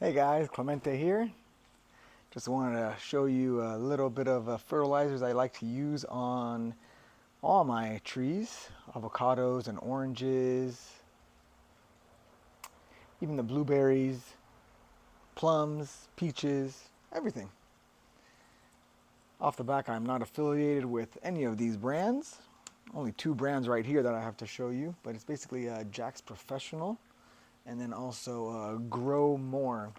Hey guys, Clemente here. Just wanted to show you a little bit of fertilizers I like to use on all my trees, avocados and oranges, even the blueberries, plums, peaches, everything. Off the back, I'm not affiliated with any of these brands. Only two brands right here that I have to show you, but it's basically Jack's Professional and then also Grow More.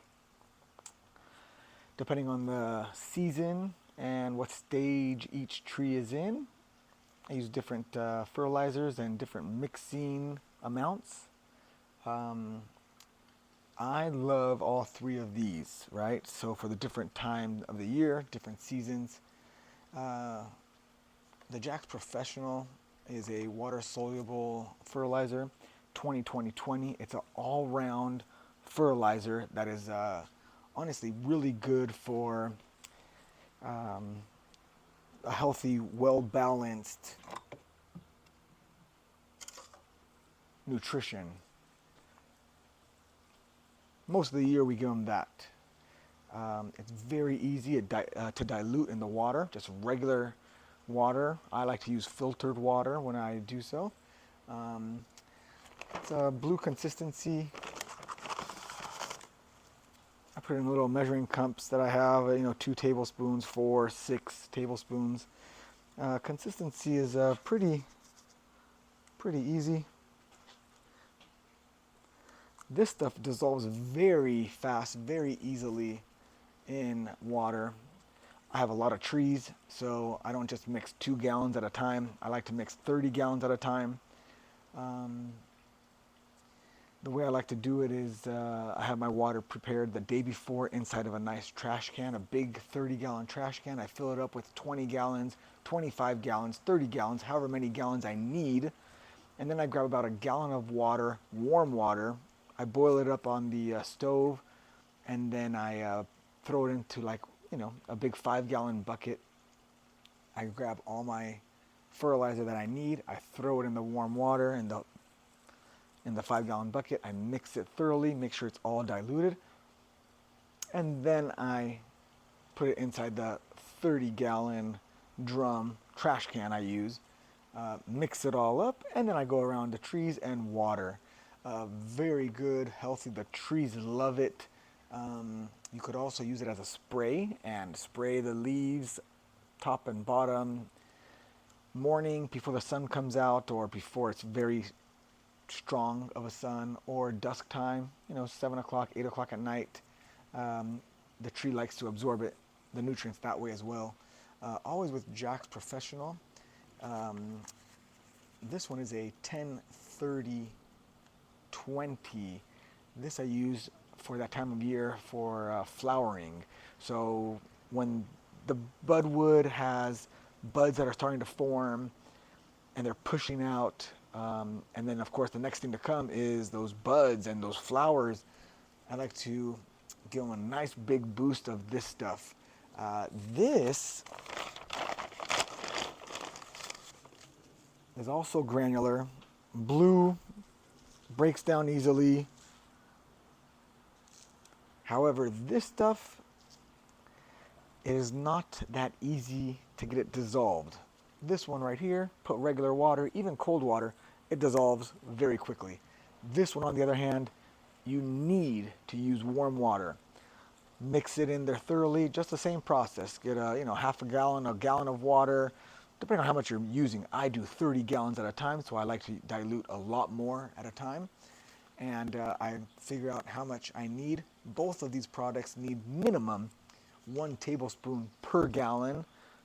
Depending on the season and what stage each tree is in, I use different fertilizers and different mixing amounts. Um, I love all three of these, right? So for the different time of the year, different seasons, uh, the Jack's Professional is a water-soluble fertilizer, 20-20-20. It's an all-round fertilizer that is honestly really good for um, a healthy, well-balanced nutrition. Most of the year we give them that. It's very easy to dilute in the water, just regular water. I like to use filtered water when I do so. It's a blue consistency. I put in little measuring cups that I have, 2 tablespoons, 4, 6 tablespoons. Consistency is pretty easy. This stuff dissolves very fast, very easily in water. I have a lot of trees, so I don't just mix 2 gallons at a time. I like to mix 30 gallons at a time. The way I like to do it is I have my water prepared the day before inside of a nice trash can, a big 30-gallon trash can. I fill it up with 20 gallons, 25 gallons, 30 gallons, however many gallons I need. And then I grab about a gallon of water, warm water. I boil it up on the stove, and then I throw it into a big 5-gallon bucket. I grab all my fertilizer that I need. I throw it in the warm water in the 5-gallon bucket. I mix it thoroughly, make sure it's all diluted, and then I put it inside the 30-gallon drum trash can I use. Mix it all up, and then I go around the trees and water. Very good, healthy. The trees love it. You could also use it as a spray and spray the leaves, top and bottom, morning before the sun comes out or before it's very strong of a sun, or dusk time, 7 o'clock, 8 o'clock at night. The tree likes to absorb the nutrients that way as well. Always with Jack's Professional. This one is a 10-30-20. This I use for that time of year for flowering. So when the budwood has buds that are starting to form and they're pushing out, and then of course the next thing to come is those buds and those flowers, I like to give them a nice big boost of this stuff. This is also granular, blue, breaks down easily. However, this stuff is not that easy to get it dissolved. This one right here, put regular water, even cold water, it dissolves very quickly. This one, on the other hand, you need to use warm water. Mix it in there thoroughly, just the same process. Get half a gallon of water, depending on how much you're using. I do 30 gallons at a time, so I like to dilute a lot more at a time. And I figure out how much I need. Both of these products need minimum 1 tablespoon per gallon.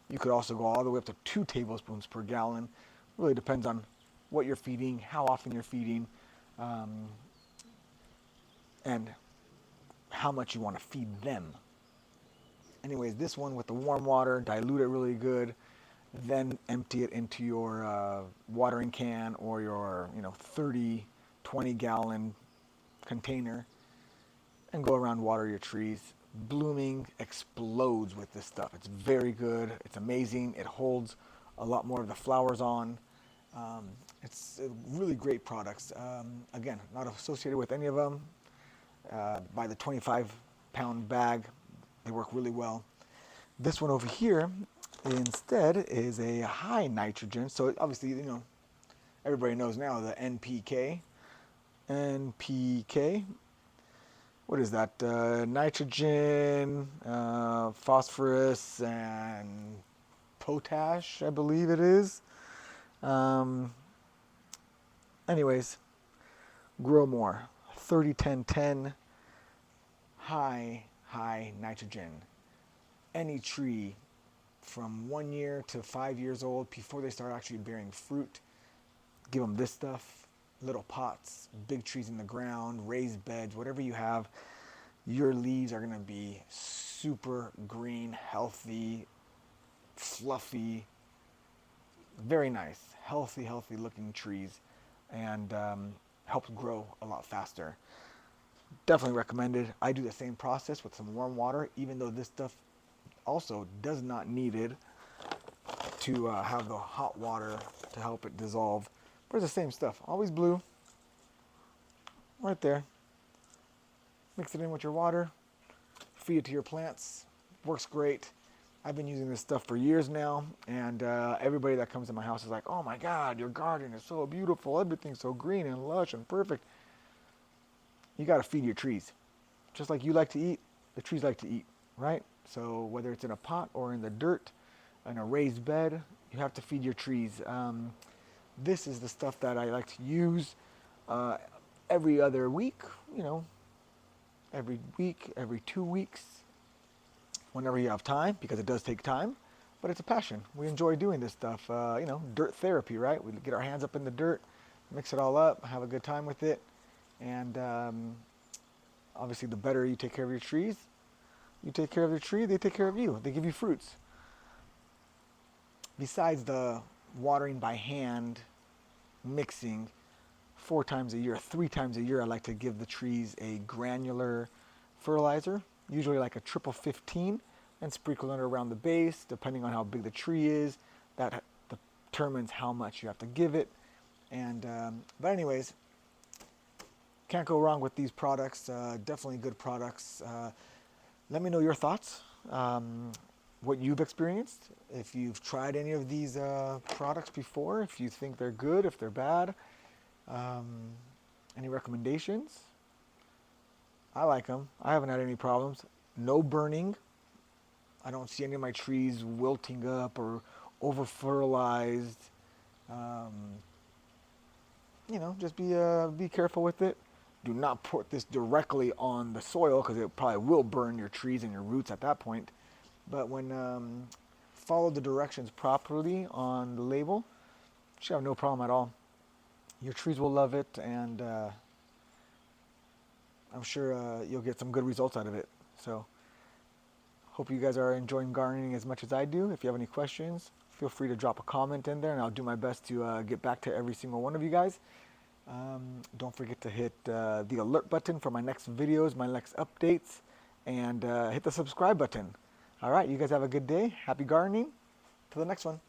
You could also go all the way up to 2 tablespoons per gallon. Really depends on what you're feeding, how often you're feeding, and how much you want to feed them. Anyways, this one with the warm water, dilute it really good, then empty it into your watering can or your 30, 20-gallon container and go around water your trees. Blooming explodes with this stuff. It's very good. It's amazing. It holds a lot more of the flowers on. It's really great products. Again, not associated with any of them. Buy the 25 8-pound bag. They work really well. This one over here instead is a high nitrogen. So obviously, everybody knows now the NPK. NPK. What is that? Nitrogen, phosphorus, and potash, I believe it is. Anyways, grow more. 30-10-10, high nitrogen. Any tree from 1 year to 5 years old, before they start actually bearing fruit, give them this stuff. Little pots, big trees in the ground, raised beds, whatever you have, your leaves are going to be super green, healthy, fluffy, very nice, healthy looking trees, and helps grow a lot faster. Definitely recommended. I do the same process with some warm water, even though this stuff also does not need it to have the hot water to help it dissolve. But it's the same stuff. Always blue. Right there. Mix it in with your water. Feed it to your plants. Works great. I've been using this stuff for years now, and everybody that comes to my house is like, oh my God, your garden is so beautiful. Everything's so green and lush and perfect. You got to feed your trees. Just like you like to eat, the trees like to eat, right? So whether it's in a pot or in the dirt, in a raised bed, you have to feed your trees. This is the stuff that I like to use every other week, every week, every 2 weeks, whenever you have time, because it does take time, but it's a passion. We enjoy doing this stuff, dirt therapy, right? We get our hands up in the dirt, mix it all up, have a good time with it, and obviously the better you take care of your trees, you take care of your tree, they take care of you. They give you fruits. Besides the watering by hand, mixing 4 times a year, 3 times a year, I like to give the trees a granular fertilizer, usually like a triple 15, and sprinkle it around the base, depending on how big the tree is. That determines how much you have to give it. And but anyways, can't go wrong with these products. Definitely good products. Let me know your thoughts. What you've experienced, if you've tried any of these products before, if you think they're good, if they're bad, any recommendations? I like them. I haven't had any problems. No burning. I don't see any of my trees wilting up or over fertilized. Just be careful with it. Do not put this directly on the soil because it probably will burn your trees and your roots at that point. But when follow the directions properly on the label, you should have no problem at all. Your trees will love it, and I'm sure you'll get some good results out of it. So, hope you guys are enjoying gardening as much as I do. If you have any questions, feel free to drop a comment in there, and I'll do my best to get back to every single one of you guys. Don't forget to hit the alert button for my next videos, my next updates, and hit the subscribe button. All right, you guys have a good day. Happy gardening. Till the next one.